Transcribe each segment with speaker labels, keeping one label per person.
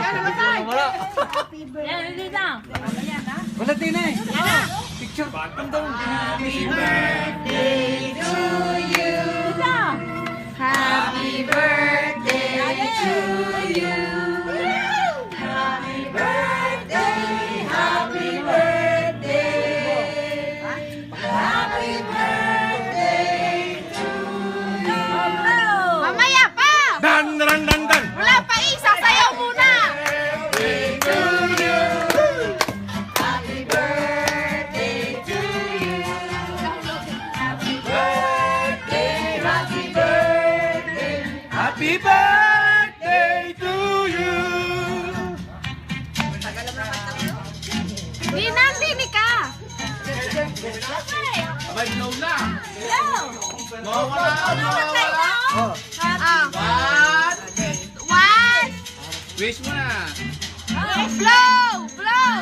Speaker 1: Wala.
Speaker 2: Yan, hindi na.
Speaker 1: Wala din eh. Picture. Happy
Speaker 3: birthday to you.
Speaker 2: Happy
Speaker 3: birthday to you. Happy birthday, happy birthday. Happy birthday to you.
Speaker 2: Mamaya pa!
Speaker 1: Dan, dan, dan, dan.
Speaker 2: Wala pa isa, sayaw muna!
Speaker 3: To you. Happy birthday to you. Happy birthday, happy birthday.
Speaker 1: Happy birthday to you.
Speaker 2: Di nandini ka!
Speaker 1: Abay, no na.
Speaker 2: Oh. One!
Speaker 1: Wish mo na.
Speaker 2: Blow! Blow!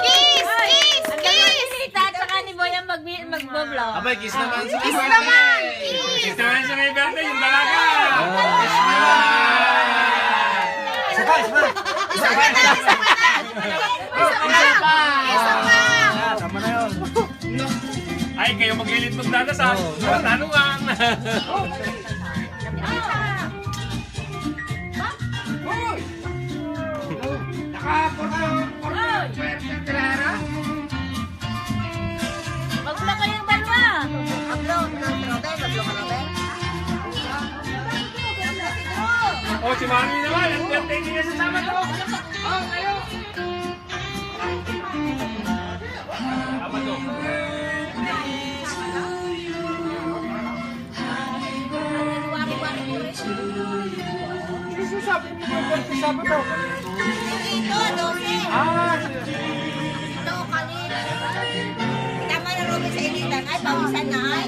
Speaker 2: Kiss! Kiss! Kiss! Tsaka ni Boy ang mag-blow.
Speaker 1: Abay, kiss naman sa
Speaker 2: Kiss naman!
Speaker 1: Kiss naman sa may birthday, yung dalaga. Kiss naman. Isa pa, isa pa. Isa pa.
Speaker 2: Isa pa!
Speaker 1: Tama na yun. Ay, kayo maglilit magdadasal. Tanungan.
Speaker 2: Mag-blow kayong dalawa.
Speaker 1: Oh, si Mami naman. Ang birthday niya sa sama to. Oh, kayo. Tama to. Sabi mo ba birthday sabi to?
Speaker 3: Ito, 12.
Speaker 1: Ah,
Speaker 3: Ito, kanina. Tama na Robin sa ilitan. Ay, pawisan na ay.